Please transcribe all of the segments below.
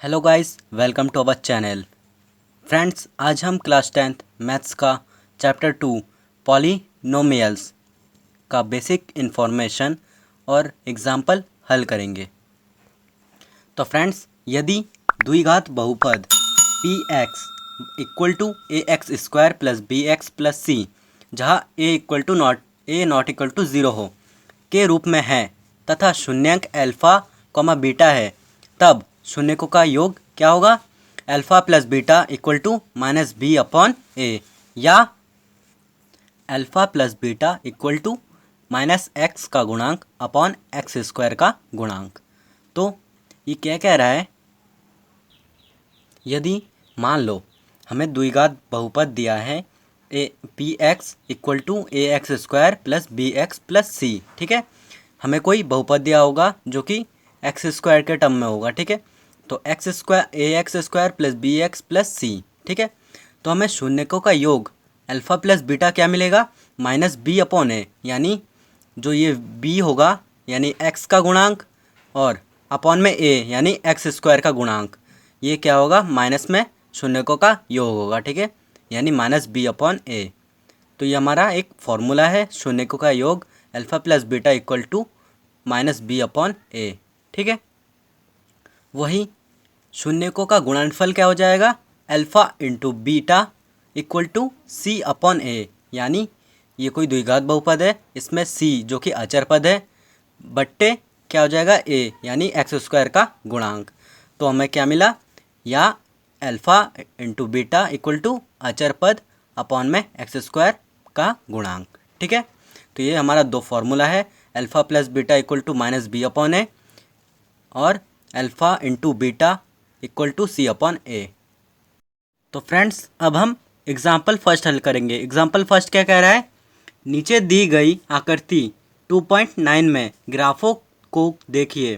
Hello guys, welcome to our channel. Friends, आज हम class 10th maths का chapter 2 polynomials का बेसिक इन्फॉर्मेशन और एग्जाम्पल हल करेंगे। तो फ्रेंड्स, यदि द्विघात बहुपद p x equal to a x square plus b x plus c, जहाँ a not equal to zero हो के रूप में है तथा शून्यंक अल्फ़ा कॉमा बीटा है, तब शून्यकों का योग क्या होगा? Alpha plus beta equal to minus b upon a, या alpha plus beta equal to minus x का गुणांक अपॉन एक्स स्क्वायर का गुणांक। तो ये क्या कह रहा है? यदि मान लो हमें द्विघात बहुपद दिया है a p x equal to a x square plus b x plus c, ठीक है। हमें कोई बहुपद दिया होगा जो कि एक्स स्क्वायर के टर्म में होगा, ठीक है। तो x square a x square plus b x plus c, ठीक है। तो हमें शून्यकों का योग अल्फ़ा प्लस बीटा क्या मिलेगा? माइनस बी अपॉन ए, यानी जो ये बी होगा यानी एक्स का गुणांक और अपॉन में ए यानी एक्स स्क्वायर का गुणांक, ये क्या होगा? माइनस में शून्यकों का योग होगा, ठीक है, यानी माइनस बी अपॉन ए। तो ये हमारा एक फॉर्मूला है, शून्यकों का योग alpha plus beta equal to minus b upon a, ठीक है। वही शून्यकों का गुणनफल क्या हो जाएगा? Alpha into beta equal to c upon a, यानी ये कोई द्विघात बहुपद है, इसमें सी जो कि अचर पद है बट्टे क्या हो जाएगा? ए, यानी एक्स स्क्वायर का गुणांक। तो हमें क्या मिला? या alpha into beta equal to अचर पद अपॉन में एक्स स्क्वायर का गुणांक, ठीक है। तो ये हमारा दो फार्मूला है, alpha plus beta equal to minus b upon a और alpha into beta equal to c upon a. तो फ्रेंड्स, अब हम एग्जाम्पल फर्स्ट हल करेंगे। एग्जाम्पल फर्स्ट क्या कह रहा है? नीचे दी गई आकृति 2.9 में ग्राफों को देखिए।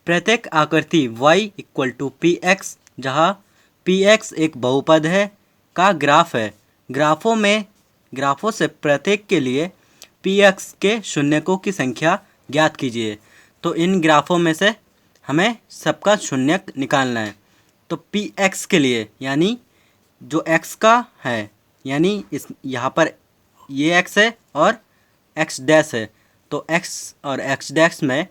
प्रत्येक आकृति y equal to P X, जहाँ पी एक्स एक बहुपद है, का ग्राफ है। ग्राफों से प्रत्येक के लिए पी एक्स के शून्यकों की संख्या ज्ञात कीजिए। तो इन ग्राफों में से हमें सबका शून्यक निकालना है। तो पी एक्स के लिए यानी जो x का है, यानी इस यहाँ पर ये x है और x डैश है, तो x और x डैश में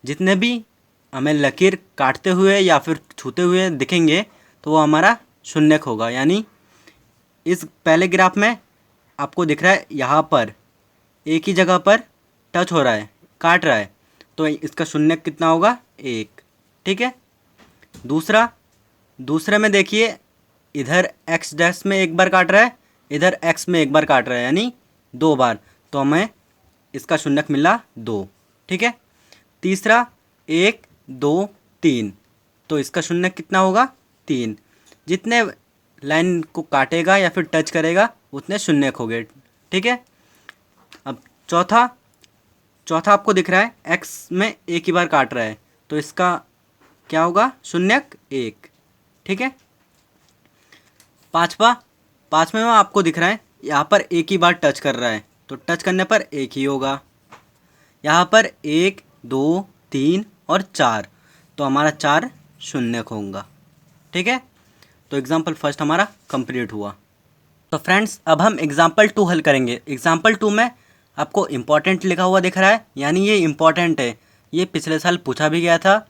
जितने भी हमें लकीर काटते हुए या फिर छूते हुए दिखेंगे तो वो हमारा शून्यक होगा। यानी इस पहले ग्राफ में आपको दिख रहा है यहाँ पर एक ही जगह पर टच हो रहा है, काट रहा है, तो इसका शून्यक कितना होगा? 1, ठीक है। दूसरे में देखिए, इधर x डैश में एक बार काट रहा है, इधर x में एक बार काट रहा है, यानी 2 बार, तो हमें इसका शून्यक मिला 2, ठीक है। तीसरा 1 2 3, तो इसका शून्यक कितना होगा? 3। जितने लाइन को काटेगा या फिर टच करेगा उतने शून्यक हो गए, ठीक है। अब चौथा आपको दिख रहा है x में एक ही बार काट रहा है, तो इसका क्या होगा? शून्यक 1, ठीक है। पाँचवें में आपको दिख रहा है यहाँ पर एक ही बार टच कर रहा है, तो टच करने पर एक ही होगा। यहाँ पर 1 2 3 और 4, तो हमारा 4 शून्यक होगा, ठीक है। तो एग्जाम्पल फर्स्ट हमारा कंप्लीट हुआ। तो फ्रेंड्स, अब हम एग्जाम्पल 2 हल करेंगे। एग्जाम्पल 2 में आपको इम्पॉर्टेंट लिखा हुआ दिख रहा है, यानी ये इम्पॉर्टेंट है, ये पिछले साल पूछा भी गया था,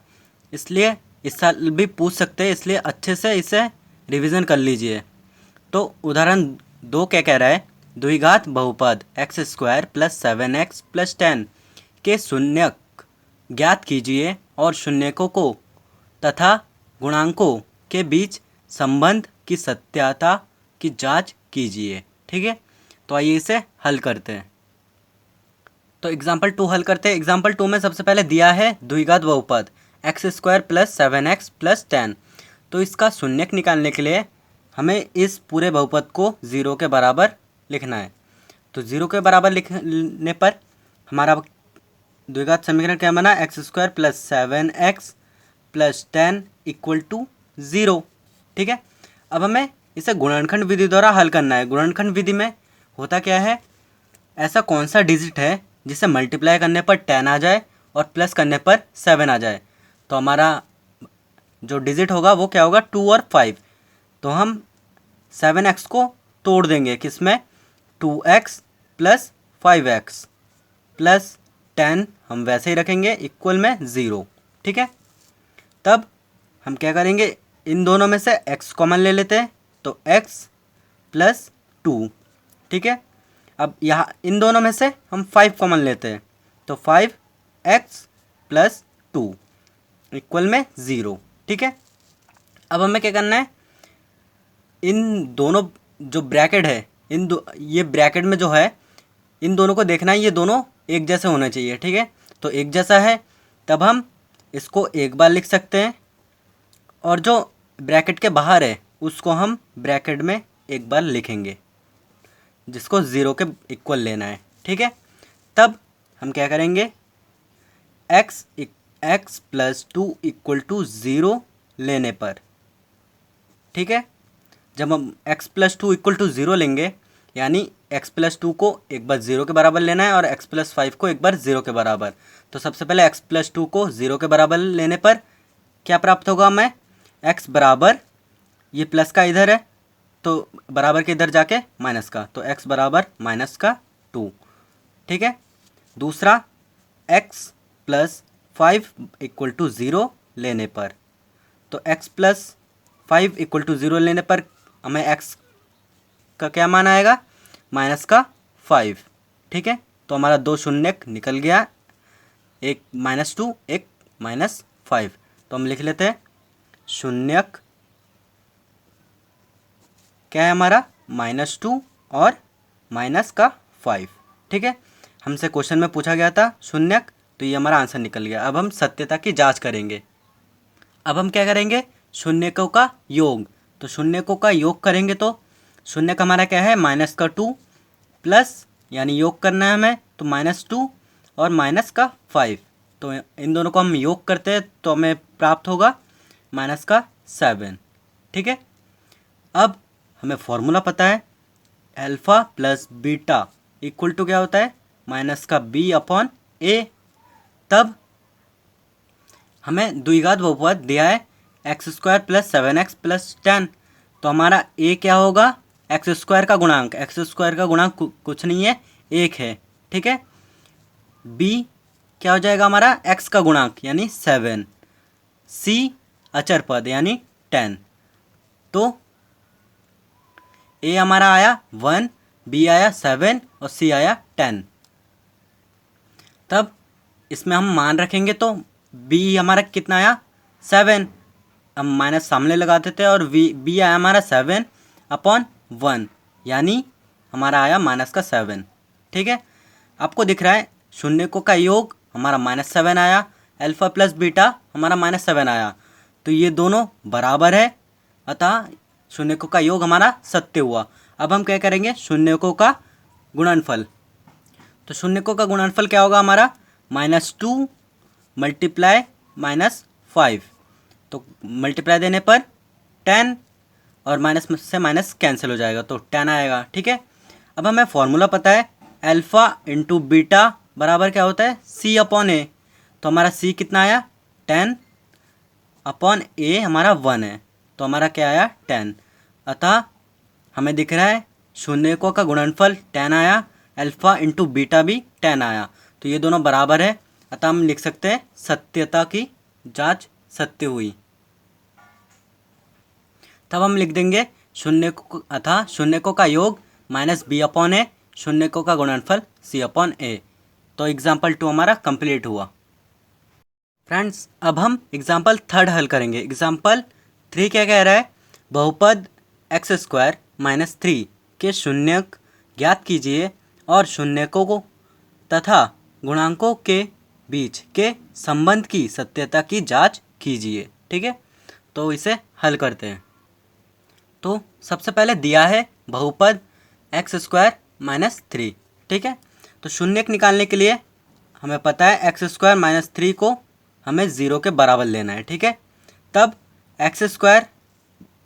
इसलिए इस साल भी पूछ सकते हैं, इसलिए अच्छे से इसे रिवीजन कर लीजिए। तो उदाहरण 2 क्या कह रहा है? द्विघात बहुपद x square plus 7x plus 10 के शून्यक ज्ञात कीजिए और शून्यकों को तथा गुणांकों के बीच संबंध की सत्यता की जांच कीजिए, ठीक है। तो आइए इसे हल करते हैं। तो एग्जाम्पल 2 हल करते हैं। एग्जाम्पल 2 में सबसे पहले दिया है द्विघात बहुपद x square plus 7x plus 10। तो इसका शून्यक निकालने के लिए हमें इस पूरे बहुपद को 0 के बराबर लिखना है। तो 0 के बराबर लिखने पर हमारा द्विघात समीकरण क्या बना? X square plus 7x plus 10 equal to 0, ठीक है। अब हमें इसे गुणनखंड विधि द्वारा हल करना है। गुणनखंड विधि में होता क्या है? ऐसा कौन सा डिजिट है जिसे मल्टीप्लाई करने पर 10 आ जाए और प्लस करने पर 7 आ जाए? तो हमारा जो डिजिट होगा वो क्या होगा 2 और 5। तो हम 7x को तोड़ देंगे किस में, 2x प्लस 5x प्लस 10 हम वैसे ही रखेंगे इक्वल में 0। ठीक है, तब हम क्या करेंगे, इन दोनों में से x कॉमन ले लेते हैं तो x प्लस 2। ठीक है, अब यहाँ इन दोनों में से हम 5 कॉमन लेते हैं तो 5x प्लस 2 इक्वल में 0। ठीक है, अब हमें क्या करना है, इन दोनों जो ब्रैकेट है, ये ब्रैकेट में जो है इन दोनों को देखना है, ये दोनों एक जैसे होने चाहिए। ठीक है, तो एक जैसा है तब हम इसको एक बार लिख सकते हैं और जो ब्रैकेट के बाहर है उसको हम ब्रैकेट में एक बार लिखेंगे जिसको 0 के इक्वल लेना है। ठीक है, तब हम क्या करेंगे, x प्लस 2 इक्वल टू 0 लेने पर, ठीक है, जब हम x प्लस 2 इक्वल टू 0 लेंगे यानी x प्लस 2 को एक बार 0 के बराबर लेना है और x प्लस 5 को एक बार 0 के बराबर। तो सबसे पहले x प्लस 2 को 0 के बराबर लेने पर क्या प्राप्त होगा हमें, x बराबर, ये प्लस का इधर है तो बराबर के इधर जाके माइनस का, तो x बराबर माइनस का 2। ठीक है, दूसरा x प्लस 5 इक्वल टू 0 लेने पर, तो x प्लस 5 इक्वल टू 0 लेने पर हमें x का क्या मान आएगा, माइनस का 5। ठीक है, तो हमारा 2 शून्य निकल गया, एक -2 एक -5। तो हम लिख लेते हैं शून्यक क्या है हमारा, -2 और माइनस का 5। ठीक है, हमसे क्वेश्चन में पूछा गया था शून्यक, तो ये हमारा आंसर निकल गया। अब हम सत्यता की जांच करेंगे। अब हम क्या करेंगे, शून्यकों का योग, तो शून्यकों का योग करेंगे तो शून्यक हमारा क्या है, माइनस का 2 प्लस, यानी योग करना है हमें तो -2 और माइनस का 5। तो इन दोनों को हम योग करते हैं तो हमें प्राप्त होगा माइनस का 7। ठीक है, अब हमें फॉर्मूला पता है, alpha plus beta equal to क्या होता है, माइनस का b अपॉन a। तब हमें द्विघात बहुपद दिया है x² प्लस 7x प्लस 10, तो हमारा a क्या होगा, x² का गुणांक, x² का गुणांक कुछ नहीं है, 1 है। ठीक है, b क्या हो जाएगा हमारा, x का गुणांक यानी 7, c अचर पद यानी 10। तो a हमारा आया 1, b आया 7 और c आया 10। तब इसमें हम मान रखेंगे तो b हमारा कितना आया, 7, हम माइनस सामने लगा देते हैं और b आया हमारा 7 अपॉन 1 यानी हमारा आया माइनस का 7। ठीक है, आपको दिख रहा है शून्यकों का योग हमारा -7 आया, अल्फ़ा प्लस बीटा हमारा -7 आया, तो ये दोनों बराबर है, अतः शून्यकों का योग हमारा सत्य हुआ। अब हम क्या करेंगे, शून्यकों का गुणनफल, तो शून्यकों का गुणनफल क्या होगा हमारा, -2 मल्टीप्लाई -5, तो मल्टीप्लाई देने पर 10 और माइनस से माइनस कैंसिल हो जाएगा तो 10 आएगा। ठीक है, अब हमें फॉर्मूला पता है, अल्फ़ा इंटू बीटा बराबर क्या होता है, c अपॉन ए, तो हमारा c कितना आया, 10 अपॉन a हमारा 1 है, तो हमारा क्या आया 10। अतः हमें दिख रहा है शून्यकों का गुणनफल 10 आया, अल्फ़ा इंटू बीटा भी 10 आया, तो ये दोनों बराबर है, अतः हम लिख सकते हैं सत्यता की जांच सत्य हुई। तब हम लिख देंगे शून्यकों का योग -b अपॉन ए, शून्यकों का गुणनफल c अपॉन ए। तो एग्जाम्पल 2 हमारा कंप्लीट हुआ। फ्रेंड्स, अब हम एग्जाम्पल 3 हल करेंगे। एग्जाम्पल 3 क्या कह रहा है, बहुपद x² - 3 के शून्यक ज्ञात कीजिए और शून्यकों को तथा गुणांकों के बीच के संबंध की सत्यता की जांच कीजिए। ठीक है, तो इसे हल करते हैं। तो सबसे पहले दिया है बहुपद x² - 3। ठीक है, तो शून्यक निकालने के लिए हमें पता है x² - 3 को हमें 0 के बराबर लेना है। ठीक है, तब x²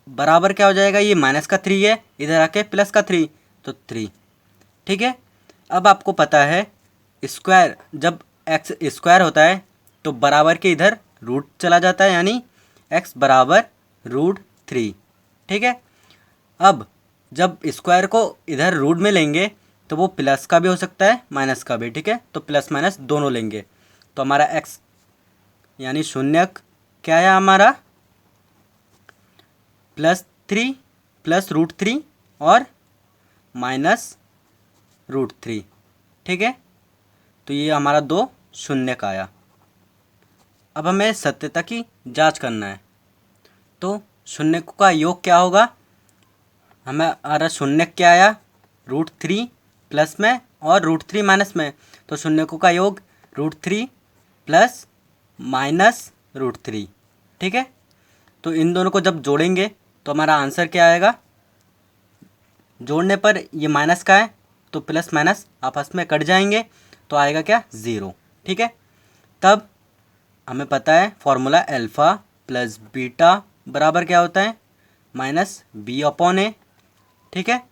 बराबर क्या हो जाएगा, ये माइनस का 3 है, इधर आके प्लस का 3, तो 3। ठीक है, अब आपको पता है स्क्वायर, जब x स्क्वायर होता है तो बराबर के इधर रूट चला जाता है, यानी एक्स बराबर √3। ठीक है, अब जब स्क्वायर को इधर रूट में लेंगे तो वो प्लस का भी हो सकता है माइनस का भी। ठीक है, तो प्लस माइनस दोनों लेंगे तो हमारा एक्स यानी शून्य क्या है हमारा +3 प्लस √3 और -√3। ठीक है, तो ये हमारा 2 शून्य का आया। अब हमें सत्यता की जांच करना है, तो शून्य का योग क्या होगा, हमें हमारा शून्य क्या आया √3 प्लस में और √3 माइनस में, तो शून्य का योग √3 प्लस -√3। ठीक है, तो इन दोनों को जब जोड़ेंगे तो हमारा आंसर क्या आएगा, जोड़ने पर ये माइनस का है तो प्लस माइनस आपस में कट जाएंगे तो आएगा क्या 0। ठीक है, तब हमें पता है फॉर्मूला अल्फ़ा प्लस बीटा बराबर क्या होता है -b/a। ठीक है,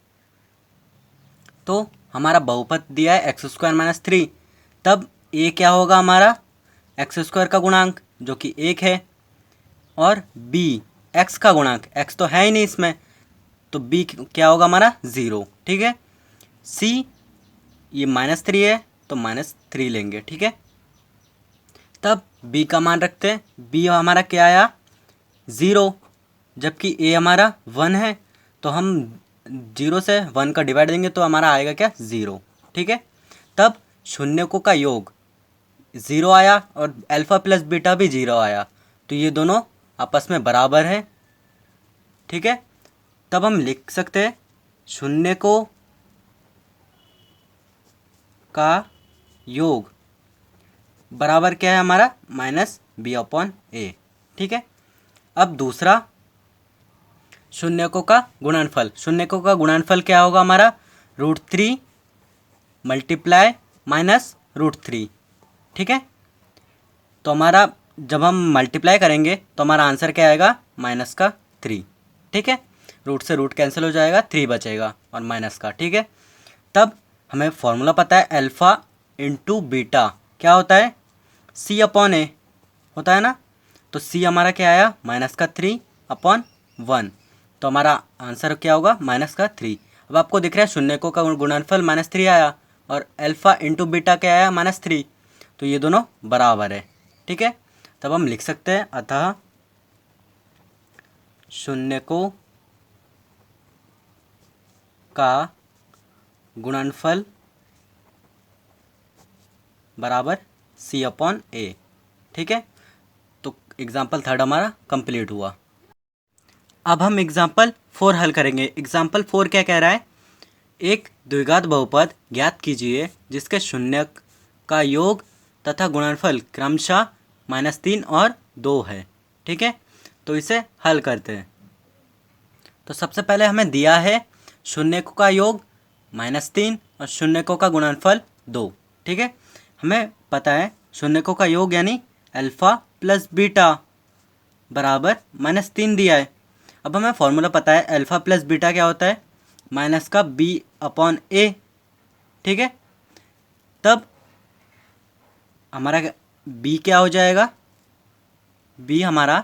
तो हमारा बहुपद दिया है x² - 3, तब a क्या होगा हमारा x² का गुणांक जो कि 1 है, और b x का गुणांक, x तो है ही नहीं इसमें, तो b क्या होगा हमारा 0। ठीक है, c ये -3 है तो -3 लेंगे। ठीक है, तब b का मान रखते हैं, b हमारा क्या आया 0, जबकि a हमारा 1 है, तो हम 0 से 1 का डिवाइड देंगे तो हमारा आएगा क्या 0। ठीक है, तब शून्यकों का योग 0 आया और अल्फ़ा प्लस बीटा भी 0 आया, तो ये दोनों आपस में बराबर है। ठीक है, तब हम लिख सकते हैं शून्यकों का योग बराबर क्या है हमारा -b/a। ठीक है, अब दूसरा शून्यकों का गुणनफल, शून्यकों का गुणनफल क्या होगा हमारा √3 मल्टीप्लाई -√3। ठीक है, तो हमारा जब हम मल्टीप्लाई करेंगे तो हमारा आंसर क्या आएगा -3। ठीक है, रूट से रूट कैंसिल हो जाएगा, 3 बचेगा और माइनस का। ठीक है, तब हमें फॉर्मूला पता है अल्फ़ा इंटू बीटा क्या होता है c/a होता है ना, तो c हमारा क्या आया -3/1, तो हमारा आंसर क्या होगा -3। अब आपको दिख रहा है शून्यकों का गुणनफल -3 आया और अल्फ़ा इंटू बीटा क्या आया -3, तो ये दोनों बराबर है। ठीक है, तब हम लिख सकते हैं अतः शून्यकों का गुणनफल बराबर c/a। ठीक है, तो एग्जाम्पल 3 हमारा कंप्लीट हुआ। अब हम एग्जाम्पल 4 हल करेंगे। एग्जाम्पल 4 क्या कह रहा है, एक द्विघात बहुपद ज्ञात कीजिए जिसके शून्यक का योग तथा गुणनफल क्रमशः -3 और 2 है। ठीक है, तो इसे हल करते हैं। तो सबसे पहले हमें दिया है शून्यकों का योग -3 और शून्यकों का गुणनफल 2। ठीक है, हमें पता है शून्यकों का योग यानी अल्फ़ा प्लस बीटा बराबर -3 दिया है। अब हमें फॉर्मूला पता है अल्फ़ा प्लस बीटा क्या होता है माइनस का b/a। ठीक है, तब हमारा b क्या हो जाएगा, b हमारा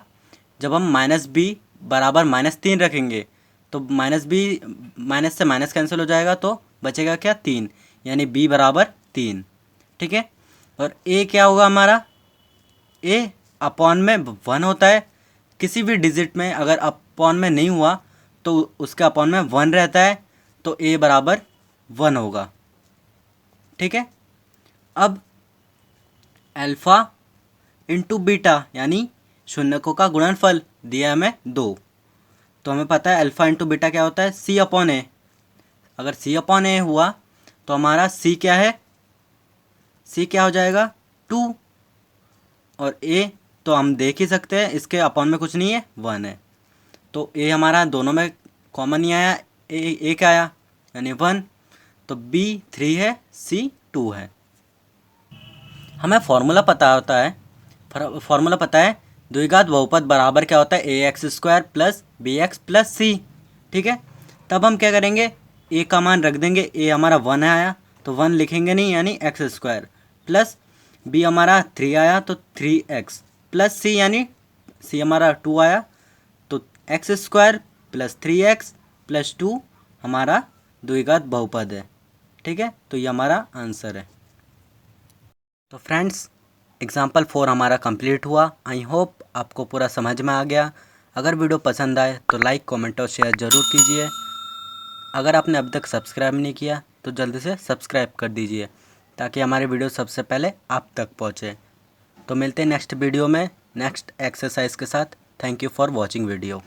जब हम -b बराबर -3 रखेंगे तो -b माइनस से माइनस कैंसिल हो जाएगा तो बचेगा क्या 3, यानी b बराबर 3। ठीक है, और a क्या होगा हमारा, a अपॉन में 1 होता है, किसी भी डिजिट में अगर अपॉन में नहीं हुआ तो उसके अपॉन में 1 रहता है, तो a बराबर 1 होगा। ठीक है, अब अल्फ़ा इंटू बीटा यानी शून्यकों का गुणनफल दिया हमें 2, तो हमें पता है अल्फ़ा इंटू बीटा क्या होता है c/a। अगर c/a हुआ तो हमारा c क्या है, c क्या हो जाएगा 2, और a तो हम देख ही सकते हैं इसके अपॉन में कुछ नहीं है 1 है, तो a हमारा दोनों में कॉमन ही आया, एक आया यानी 1, तो b 3 है c 2 है। हमें फॉर्मूला पता होता है, फॉर्मूला पता है द्विघात बहुपद बराबर क्या होता है ax² plus bx plus c। ठीक है, तब हम क्या करेंगे a का मान रख देंगे, a हमारा 1 आया तो 1 लिखेंगे नहीं यानी x² प्लस b हमारा 3 आया तो 3x प्लस c यानी सी हमारा 2 आया, तो x square plus 3x plus 2 हमारा द्विघात बहुपद है। ठीक है, तो ये हमारा आंसर है। तो फ्रेंड्स, एग्जाम्पल 4 हमारा कंप्लीट हुआ। आई होप आपको पूरा समझ में आ गया। अगर वीडियो पसंद आए तो लाइक, कमेंट और शेयर ज़रूर कीजिए। अगर आपने अभी तक सब्सक्राइब नहीं किया तो जल्दी से सब्सक्राइब कर दीजिए, ताकि हमारे वीडियो सबसे पहले आप तक पहुँचे। तो मिलते हैं नेक्स्ट वीडियो में नेक्स्ट एक्सरसाइज के साथ। Thank you for watching video.